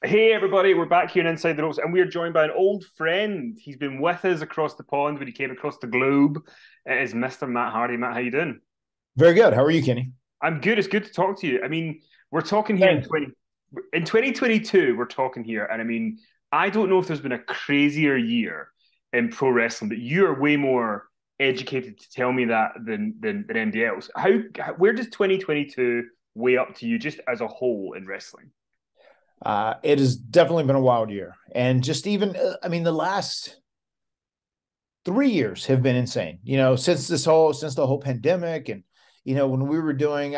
Hey everybody, we're back here in Inside the Ropes, and we are joined by an old friend. He's been with us across the pond when he came across the globe. It is Mr. Matt Hardy. Matt, how you doing? Very good. How are you, Kenny? I'm good. It's good to talk to you. I mean, we're talking here Thanks. in 2022. We're talking here, and I mean, I don't know if there's been a crazier year in pro wrestling, but you are way more educated to tell me that than anybody else. Where does 2022 weigh up to you just as a whole in wrestling? It has definitely been a wild year, and just even, I mean, the last 3 years have been insane. Since the whole pandemic, and when we were doing,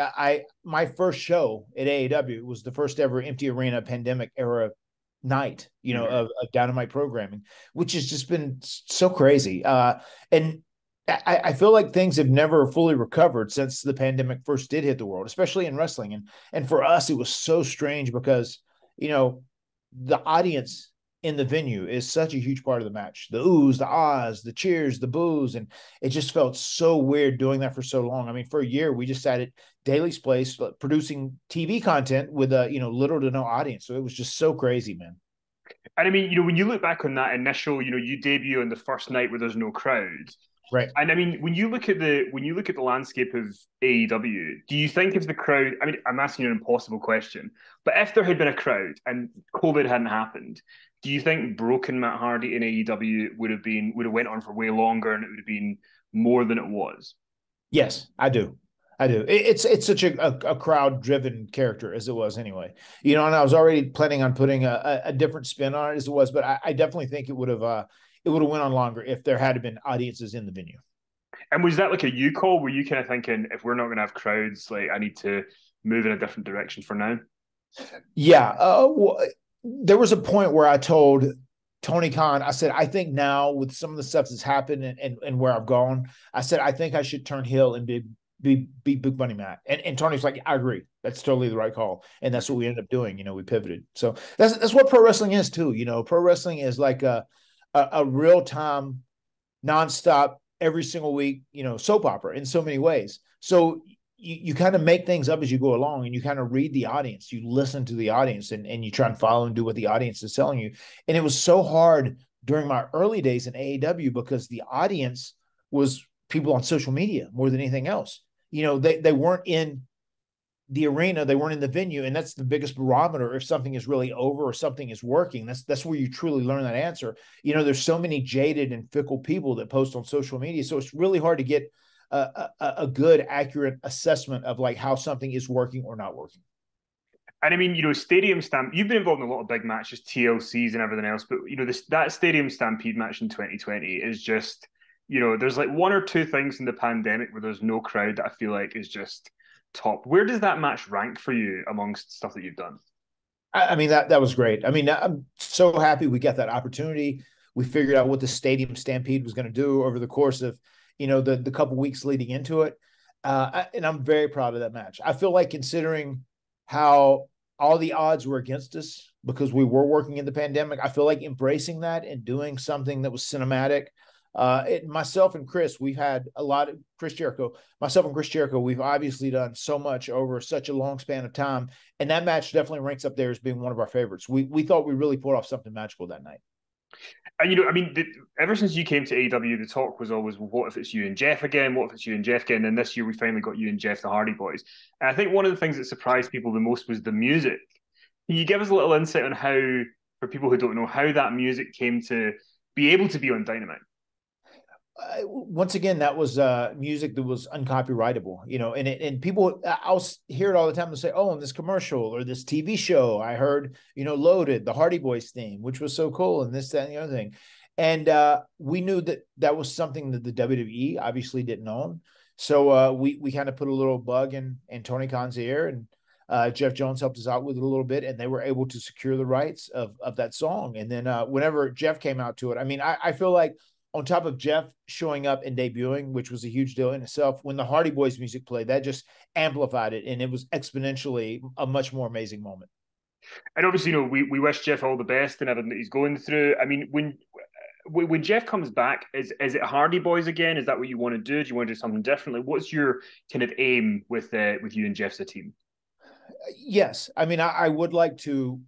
my first show at AEW was the first ever empty arena pandemic era night, Mhm. of Dynamite programming, which has just been so crazy. And I feel like things have never fully recovered since the pandemic first did hit the world, especially in wrestling. And for us, it was so strange because you know the audience in the venue is such a huge part of the match. The oohs, the ahs, the cheers, the boos, and it just felt so weird doing that for so long. I mean, for a year we just sat at Daly's place producing TV content with little to no audience. So it was just so crazy, man. And I mean, when you look back on that initial, you debut on the first night where there's no crowd. Right. And I mean, when you look at the landscape of AEW, do you think if the crowd? I mean, I'm asking you an impossible question, but if there had been a crowd and COVID hadn't happened, do you think broken Matt Hardy in AEW would have went on for way longer and it would have been more than it was? Yes, I do. I do. It's such a crowd driven character as it was anyway. And I was already planning on putting a different spin on it as it was, but I definitely think it would have went on longer if there had been audiences in the venue. And was that like a you call? Were you kind of thinking if we're not going to have crowds, like I need to move in a different direction for now? Yeah. There was a point where I told Tony Khan, I said, I think now with some of the stuff that's happened and where I've gone, I said, I think I should turn heel and be Big Bunny Matt. And Tony's like, I agree. That's totally the right call. And that's what we ended up doing. We pivoted. So that's what pro wrestling is too. Pro wrestling is like a real time, nonstop, every single week, soap opera in so many ways. So you kind of make things up as you go along, and you kind of read the audience, you listen to the audience, and you try and follow and do what the audience is telling you. And it was so hard during my early days in AEW because the audience was people on social media more than anything else. They weren't in the arena, they weren't in the venue, and that's the biggest barometer if something is really over or something is working. That's where you truly learn that answer. There's so many jaded and fickle people that post on social media, so it's really hard to get a good, accurate assessment of like how something is working or not working. And I mean, Stadium Stamp. You've been involved in a lot of big matches, TLCs and everything else. But that Stadium Stampede match in 2020 is just, there's like one or two things in the pandemic where there's no crowd that I feel like is just top. Where does that match rank for you amongst stuff that you've done? I mean that was great. I mean, I'm so happy we got that opportunity. We figured out what the Stadium Stampede was going to do over the course of the couple weeks leading into it, and I'm very proud of that match. I feel like considering how all the odds were against us because we were working in the pandemic, I feel like embracing that and doing something that was cinematic. Myself and Chris, we've had a lot of Chris Jericho. Myself and Chris Jericho, we've obviously done so much over such a long span of time, and that match definitely ranks up there as being one of our favorites. We thought we really pulled off something magical that night. And I mean, ever since you came to AEW, the talk was always, well, what if it's you and Jeff again? What if it's you and Jeff again? And this year we finally got you and Jeff, the Hardy Boys. And I think one of the things that surprised people the most was the music. Can you give us a little insight on how, for people who don't know, how that music came to be able to be on Dynamite? Once again, that was music that was uncopyrightable, and people, I'll hear it all the time. They'll say, "Oh, in this commercial or this TV show, I heard, Loaded, the Hardy Boys theme, which was so cool, and this, that, and the other thing." And we knew that was something that the WWE obviously didn't own. So we kind of put a little bug in Tony Khan's ear, and Jeff Jones helped us out with it a little bit, and they were able to secure the rights of that song. And then whenever Jeff came out to it, I mean, I feel like on top of Jeff showing up and debuting, which was a huge deal in itself, when the Hardy Boys music played, that just amplified it, and it was exponentially a much more amazing moment. And obviously, we wish Jeff all the best and everything that he's going through. I mean, when Jeff comes back, is it Hardy Boys again? Is that what you want to do? Do you want to do something differently? What's your kind of aim with you and Jeff's a team? Yes, I mean, I would like to,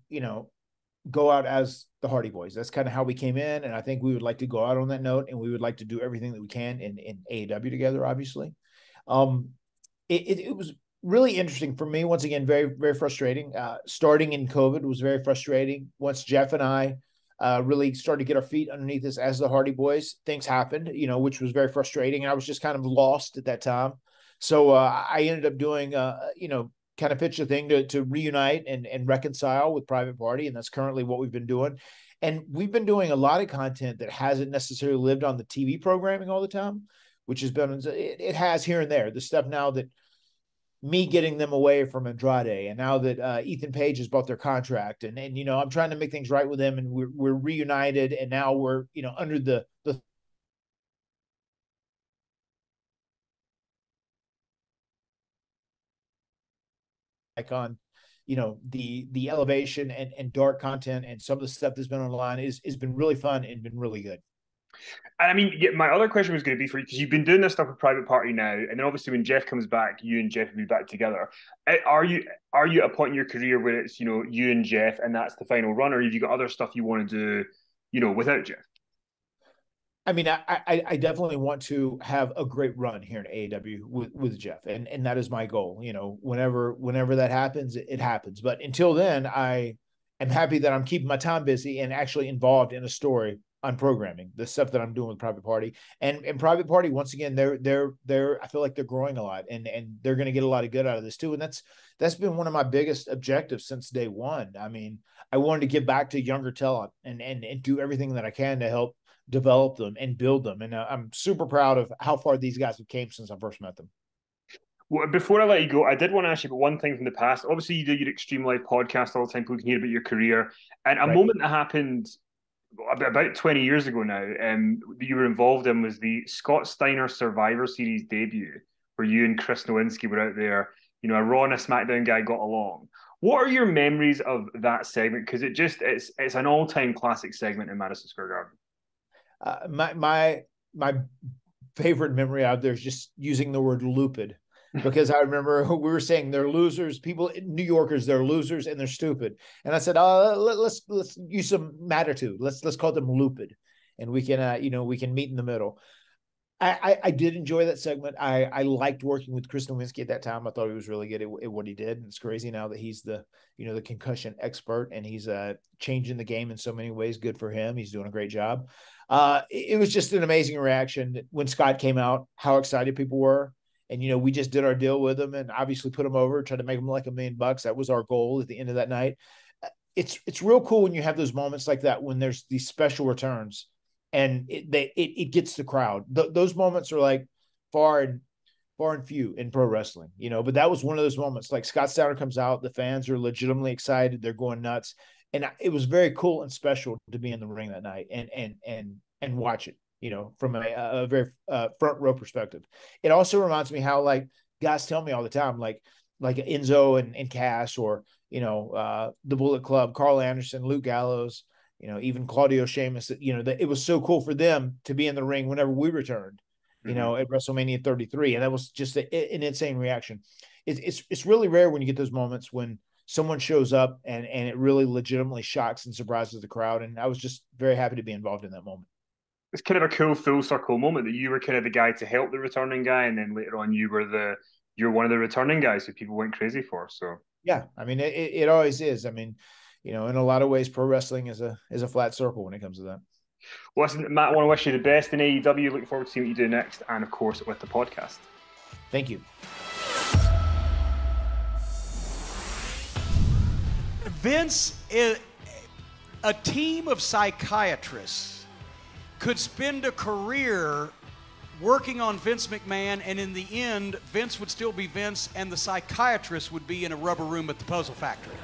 go out as the Hardy Boys. That's kind of how we came in, and I think we would like to go out on that note, and we would like to do everything that we can in AEW together, obviously. It was really interesting for me. Once again, very, very frustrating. Starting in COVID was very frustrating. Once Jeff and I really started to get our feet underneath us as the Hardy Boys, things happened, which was very frustrating. And I was just kind of lost at that time. So I ended up doing, kind of pitch a thing to reunite and reconcile with Private Party. And that's currently what we've been doing. And we've been doing a lot of content that hasn't necessarily lived on the TV programming all the time, which has been, it has here and there. The stuff now that me getting them away from Andrade, and now that Ethan Page has bought their contract, and I'm trying to make things right with them, and we're reunited, and now we're under the on the elevation and dark content, and some of the stuff that's been online has been really fun and been really good. And I mean, yeah, my other question was going to be for you, because you've been doing this stuff with Private Party now, and then obviously when Jeff comes back, you and Jeff will be back together. Are you at a point in your career where it's you and Jeff, and that's the final run, or have you got other stuff you want to do without Jeff? I mean, I definitely want to have a great run here in AEW with Jeff, and that is my goal. Whenever that happens, it happens. But until then, I am happy that I'm keeping my time busy and actually involved in a story on programming, the stuff that I'm doing with Private Party. And Private Party, once again, they're I feel like they're growing a lot, and they're going to get a lot of good out of this too. And that's been one of my biggest objectives since day one. I mean, I wanted to give back to younger talent and do everything that I can to help develop them and build them. And I'm super proud of how far these guys have came since I first met them. Well, before I let you go, I did want to ask you about one thing from the past. Obviously, you do your Extreme Life podcast all the time. People can hear about your career. And a moment that happened about 20 years ago now, that you were involved in, was the Scott Steiner Survivor Series debut, where you and Chris Nowinski were out there. A Raw and a SmackDown guy got along. What are your memories of that segment? Because it's an all-time classic segment in Madison Square Garden. My favorite memory out there is just using the word "lupid," because I remember we were saying they're losers. People, New Yorkers, they're losers and they're stupid. And I said, let's use some mattitude. Let's call them lupid, and we can we can meet in the middle. I did enjoy that segment. I liked working with Chris Nowinski at that time. I thought he was really good at what he did. And it's crazy now that he's the the concussion expert, and he's changing the game in so many ways. Good for him. He's doing a great job. It was just an amazing reaction when Scott came out, how excited people were. And, we just did our deal with him and obviously put him over, tried to make him like $1 million. That was our goal at the end of that night. It's real cool when you have those moments like that, when there's these special returns and it gets the crowd. Those moments are like far and few in pro wrestling, but that was one of those moments. Like Scott Steiner comes out, the fans are legitimately excited. They're going nuts. And it was very cool and special to be in the ring that night and watch it, from a very front row perspective. It also reminds me how, like, guys tell me all the time, like Enzo and Cass, or, the Bullet Club, Carl Anderson, Luke Gallows, even Claudio Sheamus, that it was so cool for them to be in the ring whenever we returned, at WrestleMania 33. And that was just an insane reaction. It's really rare when you get those moments when someone shows up and it really legitimately shocks and surprises the crowd. And I was just very happy to be involved in that moment. It's kind of a cool full circle moment that you were kind of the guy to help the returning guy, and then later on you're one of the returning guys who people went crazy for. So yeah, I mean, it always is. I mean, in a lot of ways, pro wrestling is a flat circle when it comes to that. Well, listen, Matt, I want to wish you the best in AEW. Looking forward to seeing what you do next, and of course with the podcast. Thank you. Vince, a team of psychiatrists could spend a career working on Vince McMahon, and in the end, Vince would still be Vince, and the psychiatrist would be in a rubber room at the Puzzle Factory.